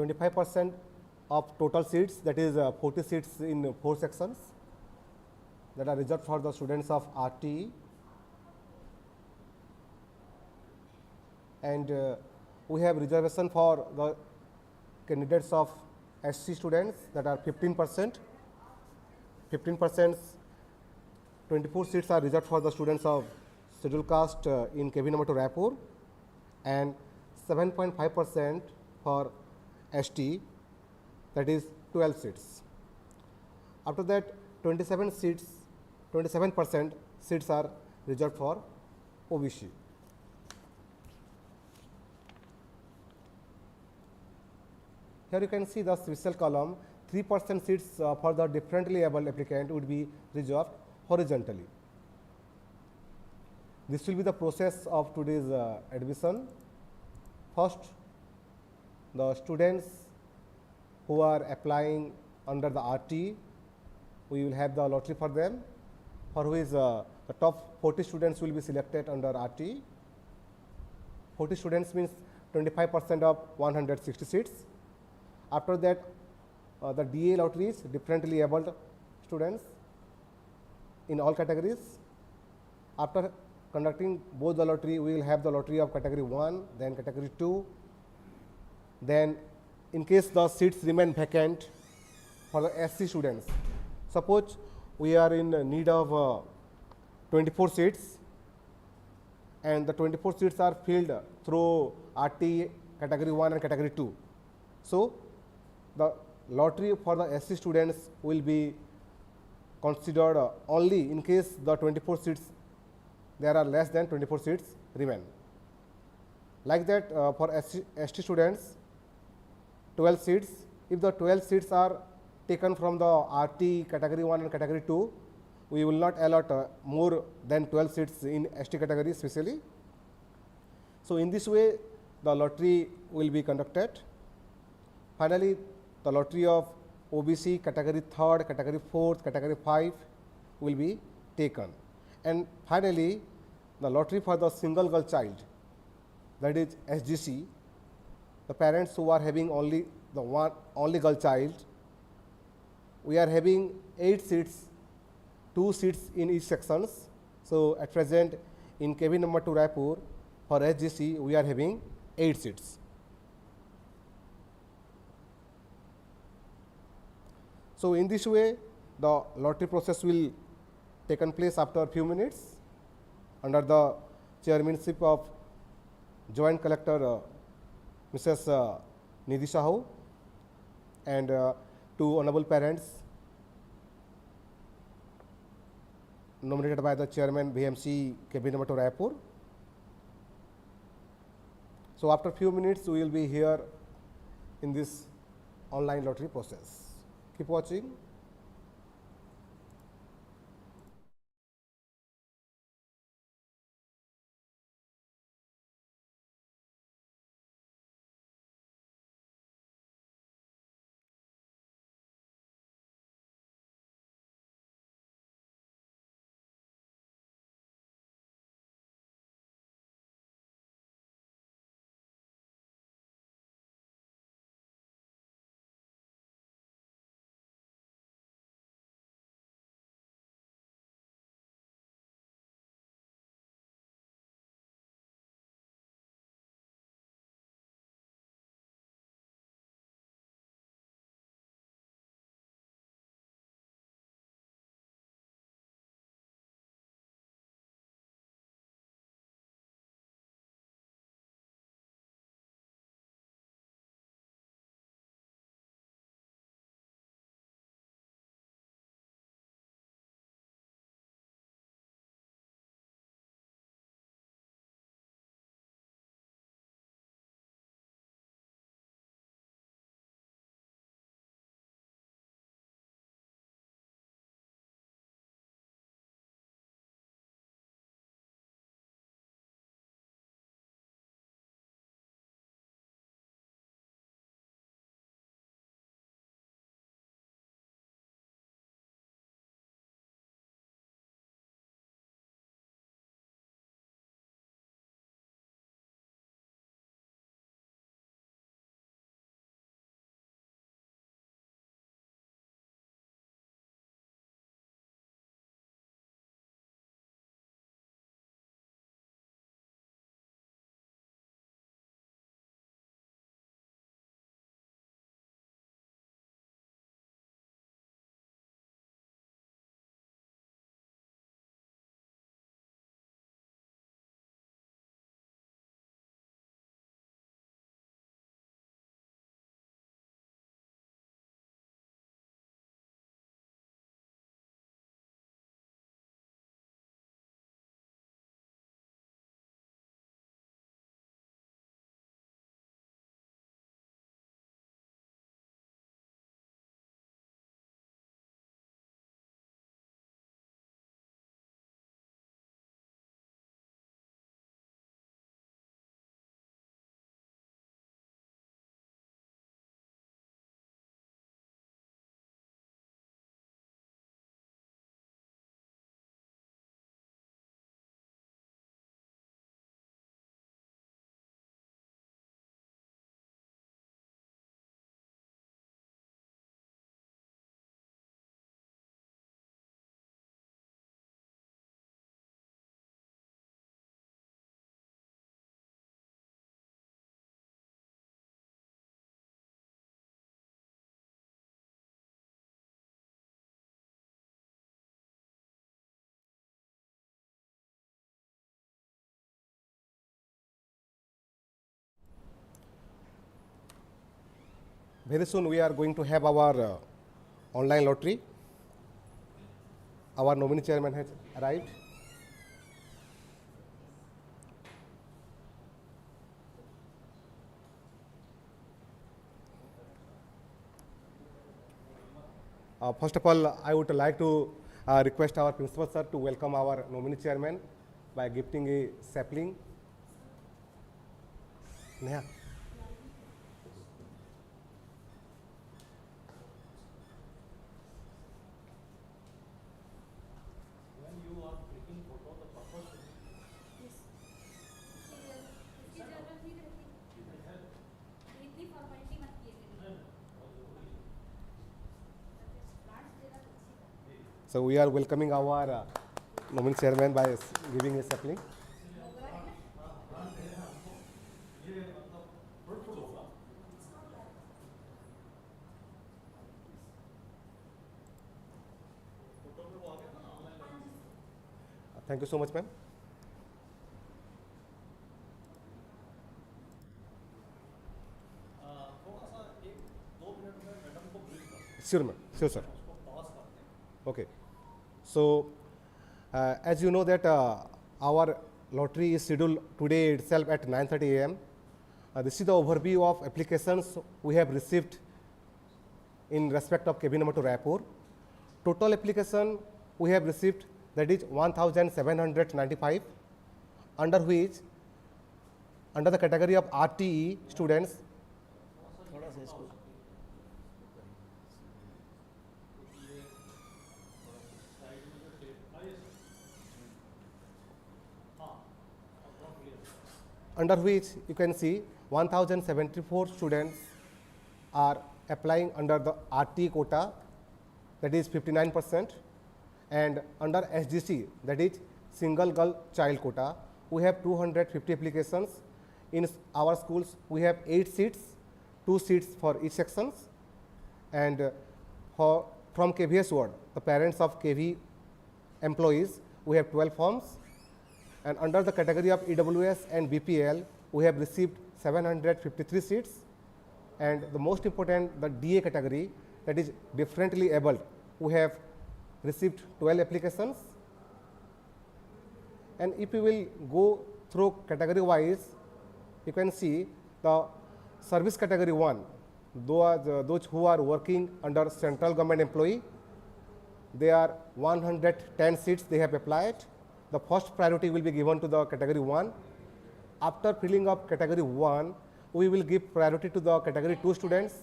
25% of total seats, that is 40 seats in 4 sections that are reserved for the students of RTE, and we have reservation for the candidates of SC students, that are 15%. 15%, 24 seats are reserved for the students of scheduled caste in KB number 2 Raipur, and 7.5% for ST, that is 12 seats. After that, 27% seats are reserved for OBC. Here you can see the special column, 3% seats for the differently abled applicant would be reserved horizontally. This will be the process of today's admission. First, the students who are applying under the RT, we will have the lottery for them, for which the top 40 students will be selected under RT. 40 students means 25% of 160 seats. After that, the DA lotteries, differently abled students in all categories. After conducting both the lottery, we will have the lottery of category 1, then category 2. Then in case the seats remain vacant for the SC students, suppose we are in need of 24 seats and the 24 seats are filled through RT category 1 and category 2. So, the lottery for the SC students will be considered only in case the 24 seats, there are less than 24 seats remain. Like that, for ST students, 12 seats, if the 12 seats are taken from the RT category 1 and category 2, we will not allot more than 12 seats in ST category specially. So, in this way the lottery will be conducted. Finally, the lottery of OBC category 3rd, category 4th, category 5 will be taken. And finally, the lottery for the single girl child, that is SGC, the parents who are having only girl child, we are having 8 seats, 2 seats in each sections. So, at present in KB number 2 Raipur, for SGC we are having 8 seats. So, in this way the lottery process will taken place after a few minutes under the chairmanship of Joint Collector Mrs. Nidhi Sahu and 2 honorable parents nominated by the chairman BMC KB number 2 Raipur. So, after few minutes we will be here in this online lottery process. Keep watching. very soon we are going to have our online lottery. Our nominee chairman has arrived. First of all, I would like to request our principal sir to welcome our nominee chairman by gifting a sapling. Neha. So we are welcoming our nominee chairman by giving a sapling. Thank you so much, ma'am. Sure, ma'am. Sure, sir. Okay. So, as you know that our lottery is scheduled today itself at 9:30 a.m. This is the overview of applications we have received in respect of KB number 2 Raipur. Total application we have received, that is 1,795, under which, under the category of RTE students, under which you can see 1,074 students are applying under the RT quota, that is 59%, and under SGC, that is single girl child quota, we have 250 applications. In our schools, we have 8 seats, 2 seats for each sections, and from KVS ward, the parents of KV employees, we have 12 forms. And under the category of EWS and BPL, we have received 753 seats. And the most important, the DA category, that is differently abled, we have received 12 applications. And if you will go through category wise, you can see the service category 1, those who are working under central government employee, they are 110 seats they have applied. The first priority will be given to the category 1. After filling up category 1, we will give priority to the category 2 students.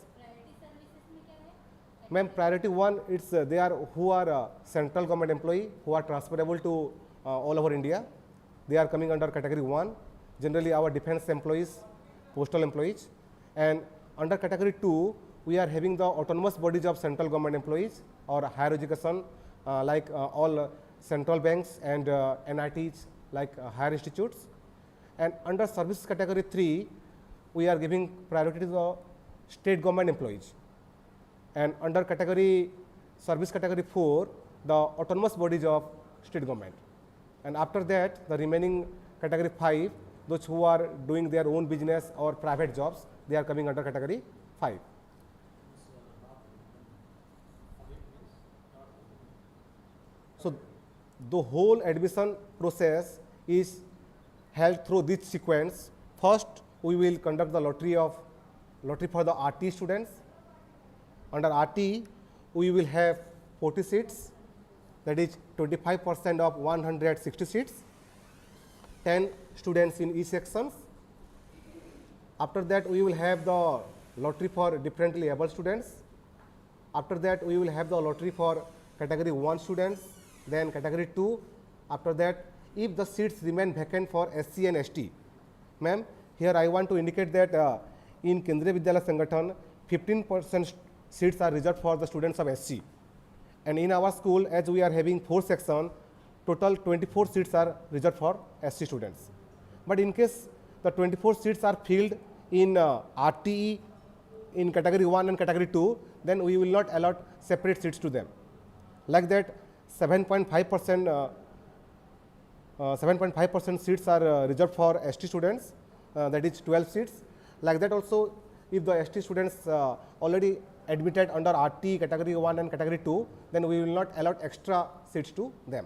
Ma'am, priority 1, it's they are who are central government employee who are transferable to all over India. They are coming under category 1. Generally, our defense employees, postal employees. And under category 2, we are having the autonomous bodies of central government employees or higher education, like all central banks and NITs, like higher institutes. And under service category 3, we are giving priority to the state government employees. And under category service category 4, the autonomous bodies of state government. And after that, the remaining category 5, those who are doing their own business or private jobs, they are coming under category 5. So the whole admission process is held through this sequence. First, we will conduct the lottery for the RT students. Under RT, we will have 40 seats, that is 25% of 160 seats, 10 students in each section. After that, we will have the lottery for differently able students. After that, we will have the lottery for category 1 students, then category 2. After that, if the seats remain vacant for SC and ST. Ma'am, here I want to indicate that in Kendriya Vidyalaya Sangathan, 15% seats are reserved for the students of SC. And in our school, as we are having 4 sections, total 24 seats are reserved for SC students. But in case the 24 seats are filled in RTE in category 1 and category 2, then we will not allot separate seats to them. Like that, 7.5% seats are reserved for ST students, that is 12 seats. Like that also, if the ST students already admitted under RT category 1 and category 2, then we will not allot extra seats to them.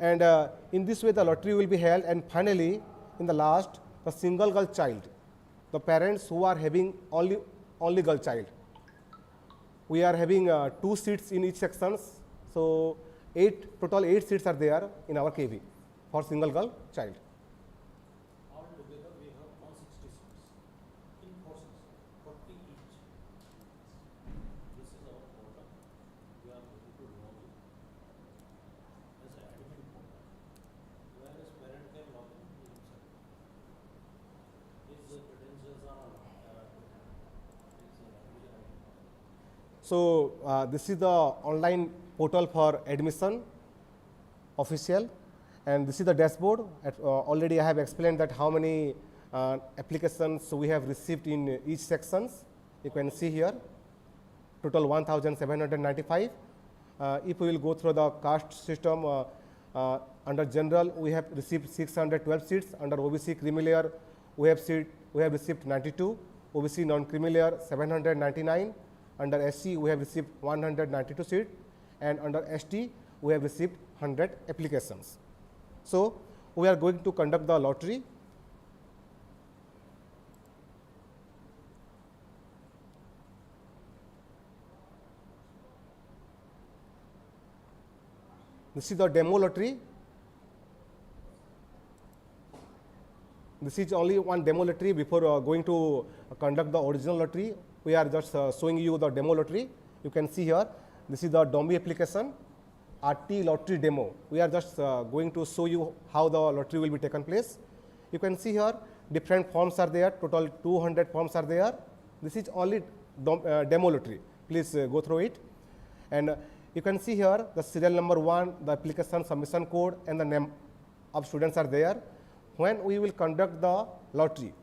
And in this way the lottery will be held, and finally in the last, the single girl child, the parents who are having only girl child, we are having 2 seats in each sections. So total 8 seats are there in our KV for single girl child. Altogether we have 160 seats in 4 sections, 40 each. This is our quota. We are going to log in as an admin quota, whereas parent can log in himself. His credentials are So this is the online portal for admission official, and this is the dashboard. Already I have explained that how many applications we have received in each sections. You can see here total 1795. If we will go through the caste system, under general we have received 612 seats, under OBC creamy layer we have received 92, OBC non creamy layer 799, under SC we have received 192 seats, and under ST we have received 100 applications. So we are going to conduct the lottery. This is the demo lottery. This is only one demo lottery before going to conduct the original lottery. We are just showing you the demo lottery. You can see here, this is the dummy application, RT lottery demo. We are just going to show you how the lottery will be taken place. You can see here different forms are there, total 200 forms are there. This is only demo lottery. Please go through it. And you can see here the serial number 1, the application submission code, and the name of students are there. When we will conduct the lottery,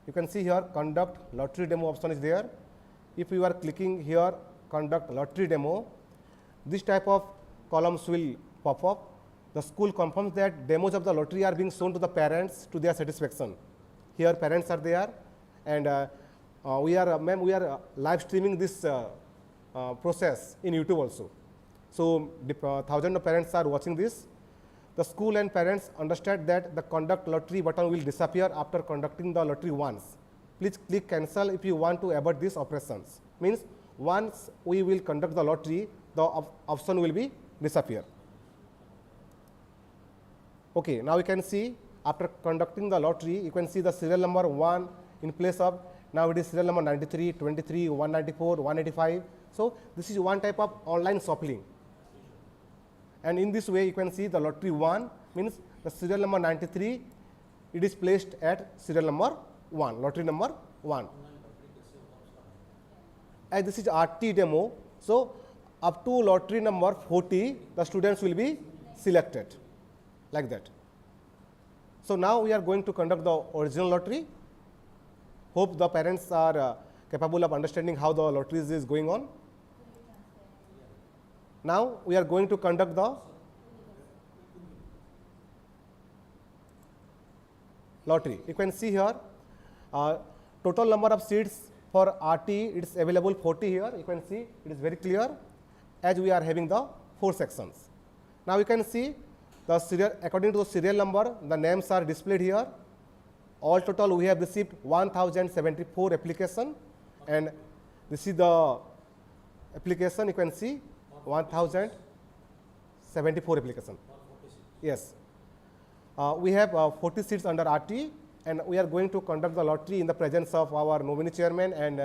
you can see here conduct lottery demo option is there. If you are clicking here conduct lottery demo, this type of columns will pop up. The school confirms that demos of the lottery are being shown to the parents to their satisfaction. Here parents are there, and we are live streaming this process in YouTube also. So thousands of parents are watching this. The school and parents understand that the conduct lottery button will disappear after conducting the lottery once. Please click cancel if you want to abort these operations. Means once we will conduct the lottery, the option will be disappear. Okay, now you can see after conducting the lottery, you can see the serial number 1 in place of, now it is serial number 93, 23, 194, 185. So this is one type of online shuffling. And in this way you can see the lottery 1 means the serial number 93, it is placed at serial number 1, lottery number 1. And this is RT demo. So up to lottery number 40, the students will be selected like that. So now we are going to conduct the original lottery. Hope the parents are capable of understanding how the lottery is going on. Now we are going to conduct the lottery. You can see here total number of seats for RT, it is available 40 here. You can see it is very clear as we are having the 4 sections. Now you can see the serial, according to the serial number, the names are displayed here. All total we have received 1074 application, and this is the application. You can see 1074 application. Yes. We have 40 seats under RT, and we are going to conduct the lottery in the presence of our nominee chairman and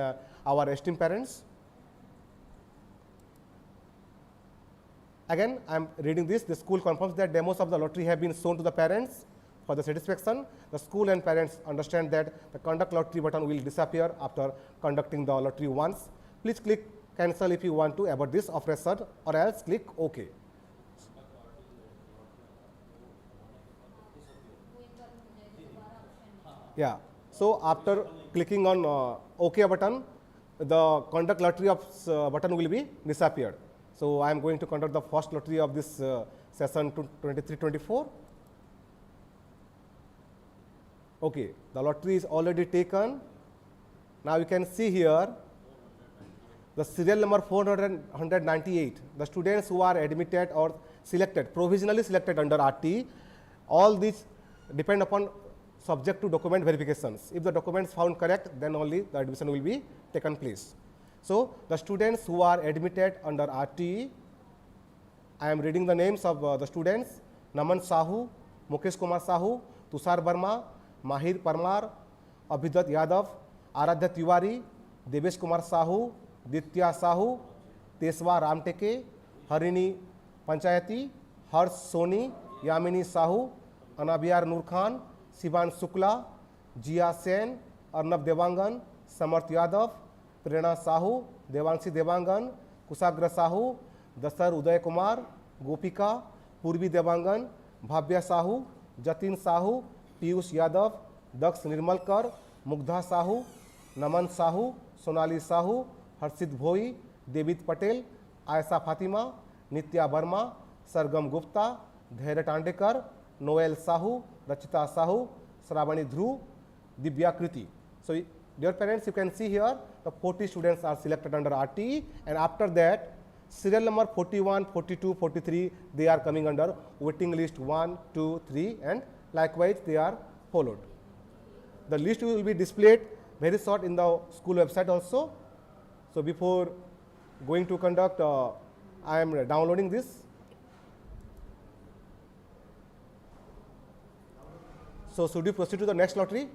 our esteemed parents. Again, I am reading this. The school confirms that demos of the lottery have been shown to the parents for the satisfaction. The school and parents understand that the conduct lottery button will disappear after conducting the lottery once. Please click cancel if you want to abort this operation, or else click OK. Yeah. So after clicking on OK button, the conduct lottery button will be disappeared. So I am going to conduct the first lottery of this session 23-24. Okay, the lottery is already taken. Now you can see here the serial number 498, the students who are admitted or selected, provisionally selected under RT, all these depend upon subject to document verifications. If the documents found correct, then only the admission will be taken place. So, the students who are admitted under RT, I am reading the names of the students: Naman Sahu, Mukesh Kumar Sahu, Tushar Verma, Mahir Parmar, Abhidat Yadav, Aradhya Tiwari, Devesh Kumar Sahu, Ditya Sahu, Teswa Ramteke, Harini Panchayati, Harsh Soni, Yamini Sahu, Anabiyar Nur Khan, Sivan Shukla, Jia Sen, Arnab Devangan, Samarth Yadav, Prerna Sahu, Devanshi Devangan, Kusagra Sahu, Dasar Uday Kumar, Gopika, Purvi Devangan, Bhavya Sahu, Jatin Sahu, Piyush Yadav, Daksh Nirmalkar, Mugdha Sahu, Naman Sahu, Sonali Sahu, Harshit Bhoi, David Patel, Aisa Fatima, Nitya Verma, Sargam Gupta, Dhairya Tandekar, Noel Sahu, Rachita Sahu, Shravani Dhruv, Divya Kriti. So, dear parents, you can see here the 40 students are selected under RT, and after that serial number 41, 42, 43, they are coming under waiting list 1, 2, 3, and likewise they are followed. The list will be displayed very short in the school website also. So, before going to conduct, I am downloading this. So, should we proceed to the next lottery?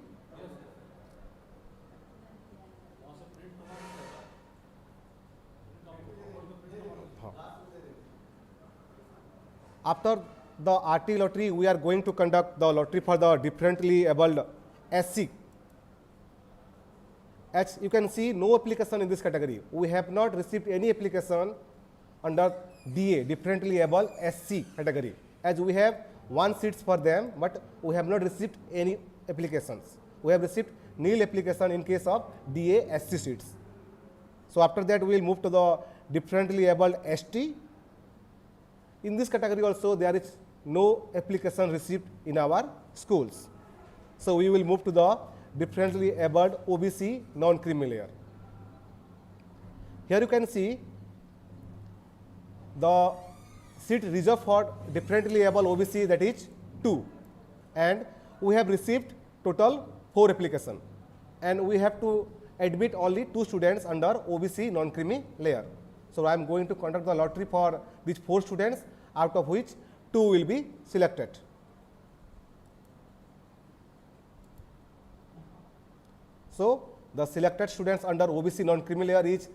After the RT lottery, we are going to conduct the lottery for the differently abled SC. As you can see, no application in this category. We have not received any application under DA, differently abled SC category, as we have 1 seats for them, but we have not received any applications. We have received nil application in case of DA SC seats. So, after that we will move to the differently abled ST. In this category also there is no application received in our schools. So, we will move to the differently abled OBC non-creamy layer. Here you can see the seat reserved for differently abled OBC, that is 2, and we have received total 4 applications, and we have to admit only 2 students under OBC non-creamy layer. So, I am going to conduct the lottery for these 4 students, out of which 2 will be selected. So, the selected students under OBC non-creamy layer is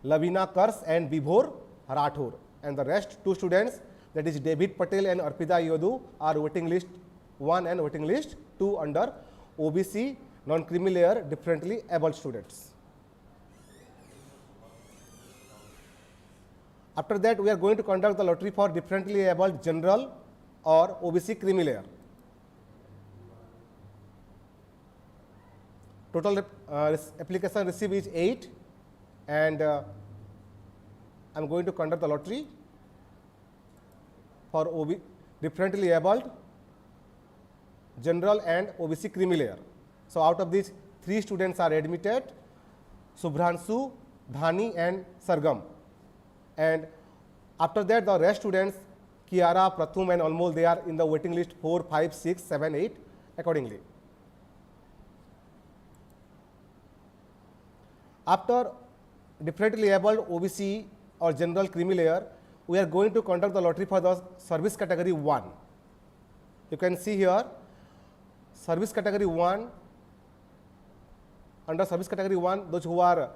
Lavina Kars and Vibhor Rathore, and the rest 2 students, that is David Patel and Arpita Yodu, are waiting list 1 and waiting list 2 under OBC non-creamy layer differently abled students. After that, we are going to conduct the lottery for differently abled general or OBC creamy layer. Total application received is 8, and I am going to conduct the lottery for differently abled general and OBC creamy layer. So, out of these 3 students are admitted: Subhranshu, Dhani and Sargam, and after that the rest students Kiara, Prathum and Anmol, they are in the waiting list 4, 5, 6, 7, 8 accordingly. After differently abled OBC or general creamy layer, we are going to conduct the lottery for the service category 1. You can see here service category 1. Under service category 1, those who are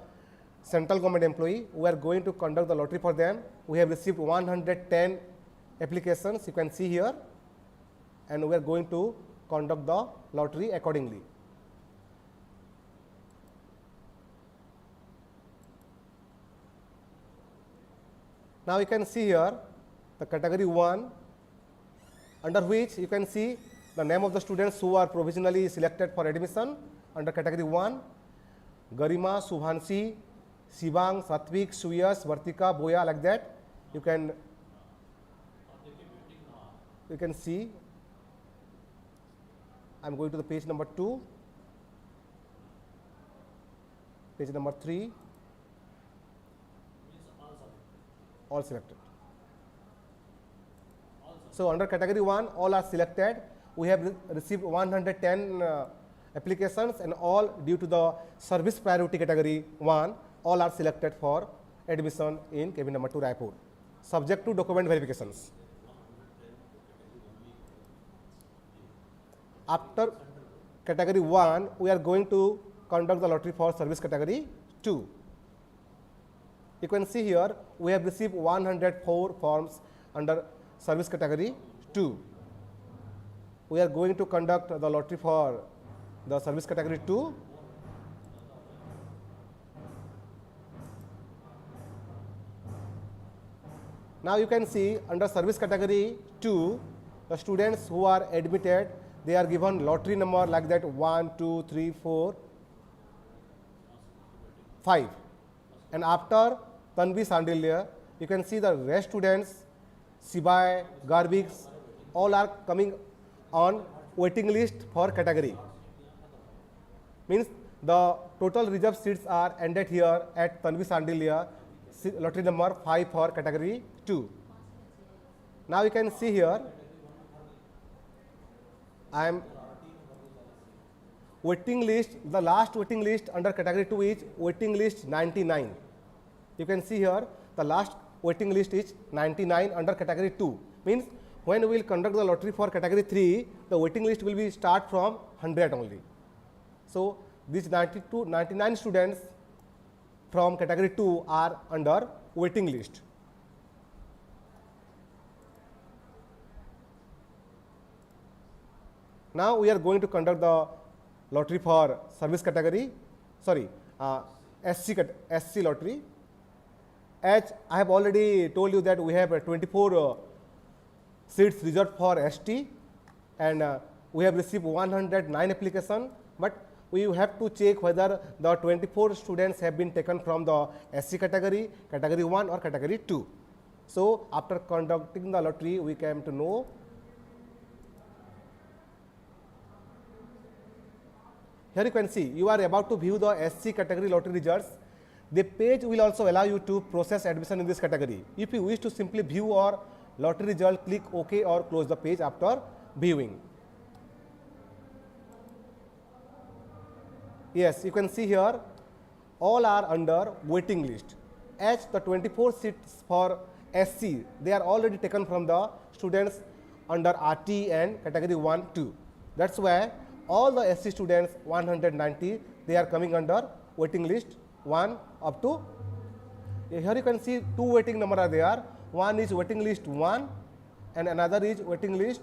central government employee, we are going to conduct the lottery for them. We have received 110 applications, you can see here, and we are going to conduct the lottery accordingly. Now, you can see here the category 1, under which you can see the name of the students who are provisionally selected for admission under category 1: Garima, Subhanshi, Shivang, Satvik, Suyas, Vartika, Boya, like that. You can see. I am going to the page number 2. Page number 3, Means all selected. all selected. All selected. So under category 1, all are selected. We have received 110 applications, and all due to the service priority category 1, all are selected for admission in cabin number 2 Raipur, subject to document verifications. After category 1, we are going to conduct the lottery for service category 2. You can see here we have received 104 forms under service category 2. We are going to conduct the lottery for the service category 2. Now you can see under service category 2, the students who are admitted, they are given lottery number like that 1, 2, 3, 4, 5. And after Tanvi Sandilya, you can see the rest students, Sibai, Garbiks, all are coming on waiting list for category. Means the total reserved seats are ended here at Tanvi Sandilya, lottery number 5 for category 2. Now you can see here, I am waiting list, the last waiting list under category 2 is waiting list 99. You can see here the last waiting list is 99 under category 2. Means when we will conduct the lottery for category 3, the waiting list will be start from 100 only. So these 99 students from category 2 are under waiting list. Now we are going to conduct the lottery for service category, SC lottery. As I have already told you that we have 24 seats reserved for ST, and we have received 109 applications, but we have to check whether the 24 students have been taken from the SC category, category 1 or category 2. So after conducting the lottery, we came to know. Here you can see, you are about to view the SC category lottery results. The page will also allow you to process admission in this category. If you wish to simply view or lottery result, click OK or close the page after viewing. Yes, you can see here, all are under waiting list. As the 24 seats for SC, they are already taken from the students under RT and category 1, 2. That's why all the SC students 190, they are coming under waiting list 1 up to. Here you can see two waiting number are there. One is waiting list 1 and another is waiting list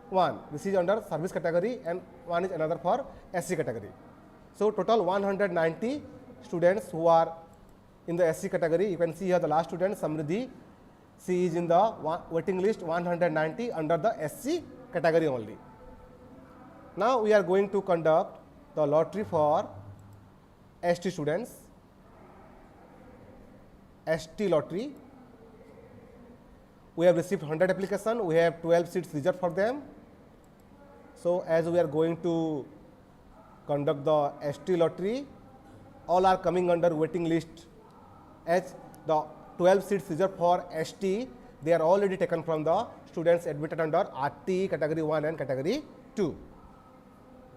1. This is under service category and one is another for SC category. So total 190 students who are in the SC category. You can see here the last student Samriddhi, she is in the waiting list 190 under the SC category only. Now we are going to conduct the lottery for ST students. ST lottery. We have received 100 applications. We have 12 seats reserved for them. So as we are going to conduct the ST lottery, all are coming under waiting list. As the 12 seats reserved for ST, they are already taken from the students admitted under RT category 1 and category 2.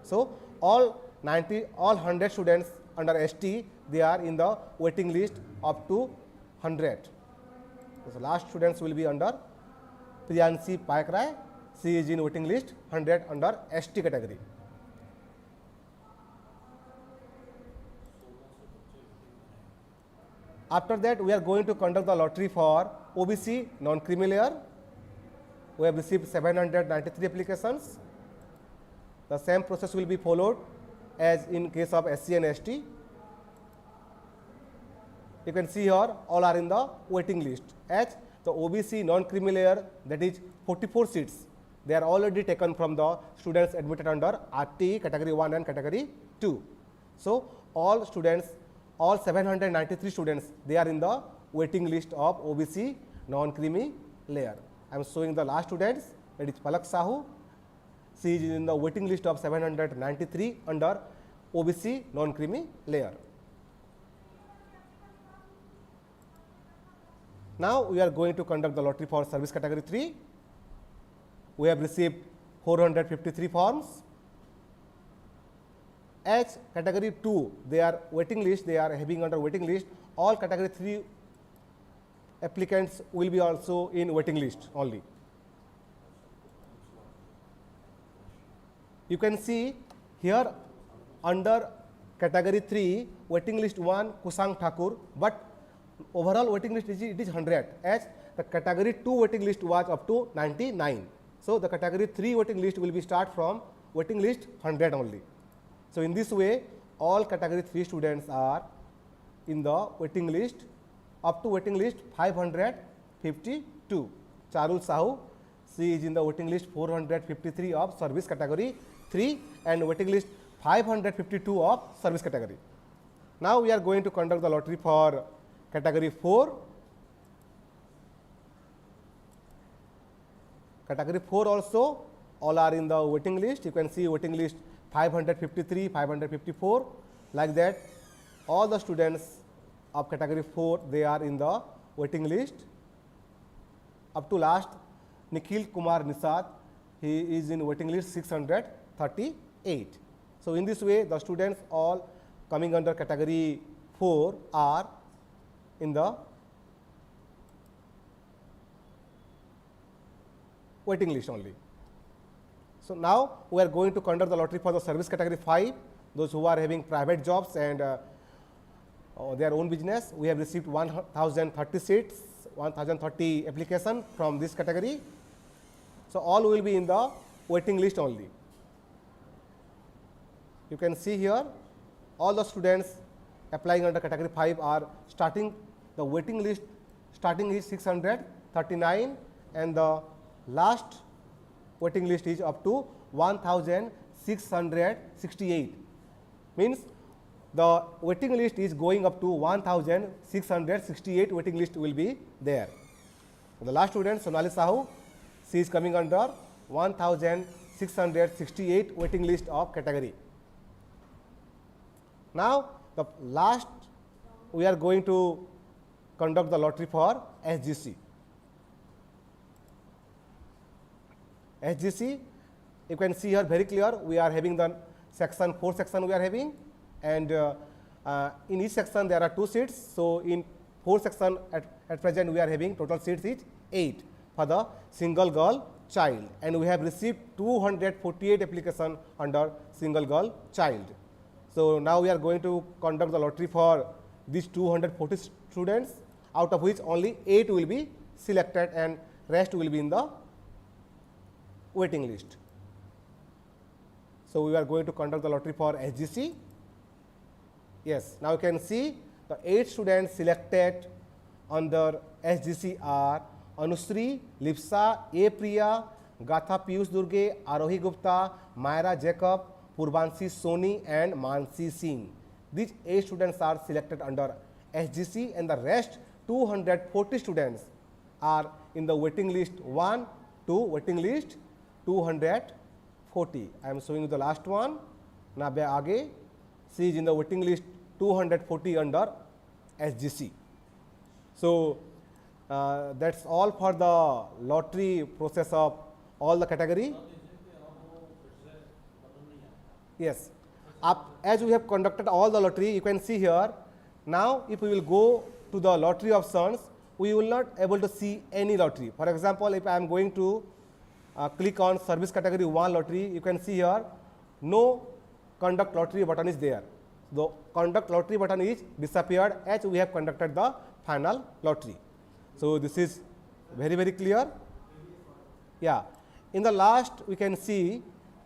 So all 100 students under ST, they are in the waiting list up to 100. So the last students will be under Priyansi Paikrai. She is in waiting list 100 under ST category. After that, we are going to conduct the lottery for OBC non-creamy layer. We have received 793 applications. The same process will be followed as in case of SC and ST. You can see here all are in the waiting list. As the OBC non-creamy layer, that is 44 seats, they are already taken from the students admitted under RT category 1 and category 2. So all students, all 793 students, they are in the waiting list of OBC non-creamy layer. I am showing the last students, that is Palak Sahu. She is in the waiting list of 793 under OBC non-creamy layer. Now we are going to conduct the lottery for service category 3. We have received 453 forms. As category 2, they are waiting list, they are having under waiting list. All category 3 applicants will be also in waiting list only. You can see here under category 3 waiting list 1 Kusang Thakur, but overall waiting list it is 100, as the category 2 waiting list was up to 99. So the category 3 waiting list will be start from waiting list 100 only. So in this way all category 3 students are in the waiting list up to waiting list 552. Charul Sahu, she is in the waiting list 453 of service category 3 and waiting list 552 of service category. Now we are going to conduct the lottery for category 4. Category 4 also all are in the waiting list. You can see waiting list 553, 554, like that. All the students of category 4, they are in the waiting list. Up to last, Nikhil Kumar Nisad, he is in waiting list 638. So in this way, the students all coming under category 4 are in the waiting list only. So now we are going to conduct the lottery for the service category 5, those who are having private jobs and their own business. We have received 1030 seats, 1030 application from this category. So all will be in the waiting list only. You can see here all the students applying under category 5 are starting the waiting list, starting is 639 and the last waiting list is up to 1668. Means the waiting list is going up to 1668 waiting list will be there. The last student Sonali Sahu, she is coming under 1668 waiting list of category. Now the last we are going to conduct the lottery for SGC. SGC, you can see here very clear, we are having the section 4 section we are having, and in each section there are 2 seats. So in 4 section at present we are having total seats is 8 for the single girl child, and we have received 248 application under single girl child. So now we are going to conduct the lottery for these 240 students, out of which only 8 will be selected and rest will be in the waiting list. So we are going to conduct the lottery for SGC. Yes, now you can see the 8 students selected under SGC are Anusri, Lipsa, A Priya, Gatha Piyush Durge, Arohi Gupta, Myra Jacob, Purvanshi Soni and Mansi Singh. These 8 students are selected under SGC and the rest 240 students are in the waiting list 1 to waiting list 240. I am showing you the last one. Nabya Age, she is in the waiting list 240 under SGC. So that's all for the lottery process of all the category. Yes, as we have conducted all the lottery, you can see here. Now if we will go to the lottery options, we will not able to see any lottery. For example, if I am going to click on service category 1 lottery, you can see here no conduct lottery button is there. The conduct lottery button is disappeared as we have conducted the final lottery. So this is very clear. Yeah, in the last we can see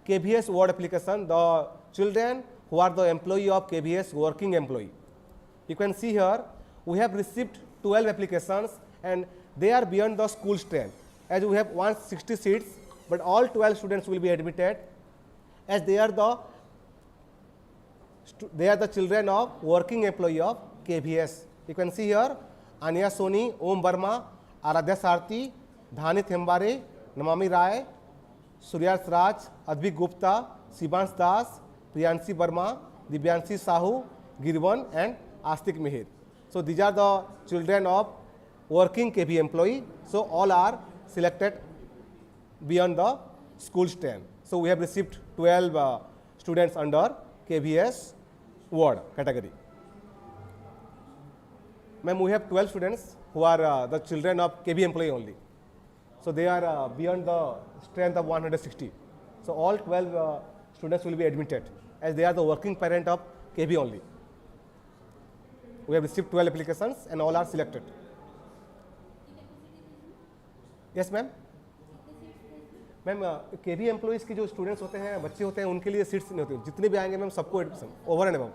KVS ward application, the children who are the employee of KVS working employee. You can see here we have received 12 applications and they are beyond the school strength, as we have 160 seats, but all 12 students will be admitted as they are the children of working employee of KVS. You can see here Anya Soni, Om Verma, Aradhya Sarthi, Dhani Thembare, Namami Rai, Suryas Raj, Advik Gupta, Shivansh Das, Priyanshi Verma, Divyanshi Sahu, Girvan and Astik Mehir. So these are the children of working KV employee. So all are selected beyond the school stand. So we have received 12 students under KVS ward category. Ma'am, we have 12 students who are the children of KV employee only. So they are beyond the strength of 160. So all 12 students will be admitted as they are the working parent of KV only. We have received 12 applications and all are selected. Yes, ma'am. Ma'am KV employees की जो students होते हैं, बच्चे होते हैं, उनके लिए seats नहीं होती, जितने भी आएंगे मैम सबको एडमिशन ओवर एंड मैम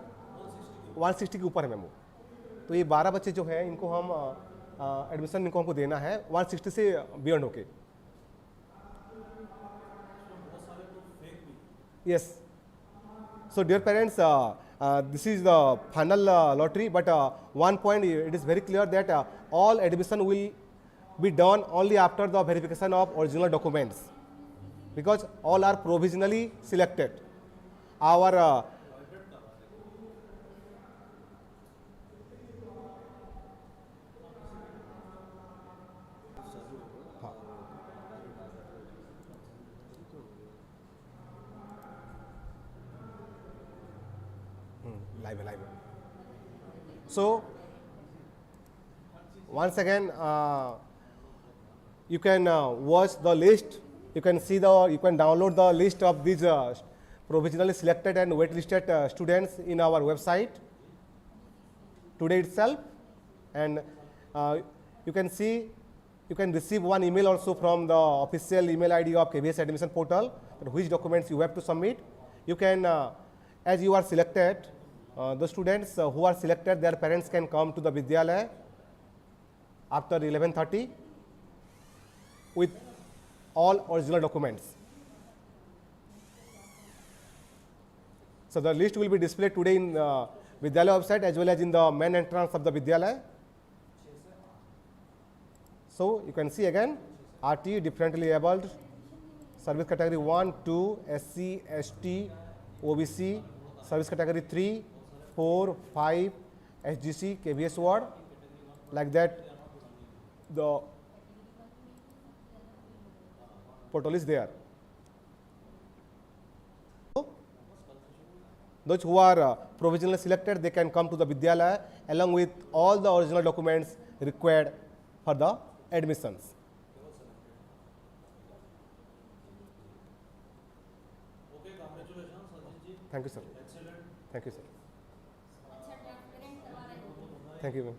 160 के ऊपर है मैम वो। तो ये 12 बच्चे जो हैं इनको हम एडमिशन इनको हमको देना है 160 से बियॉन्ड होके। Yes, so dear parents, this is the final lottery, but one point it is very clear that all admission will be done only after the verification of original documents, because all are provisionally selected. Our live. So once again, you can watch the list. You can see you can download the list of these provisionally selected and waitlisted students in our website today itself, and you can see, you can receive one email also from the official email ID of KVS admission portal, which documents you have to submit. You can, as you are selected, the students who are selected, their parents can come to the Vidyalaya after 11:30 with all original documents. So the list will be displayed today in Vidyalaya website as well as in the main entrance of the Vidyalaya. So you can see again, RT, differently abled, service category 1, 2, SC, ST, OBC, service category 3, 4, 5, SGC, KVS ward, like that the portal is there. Those who are provisionally selected, they can come to the Vidyalaya along with all the original documents required for the admissions. Okay, congratulations, Ajit ji. Thank you, sir. Excellent. Thank you, sir. Thank you, ma'am.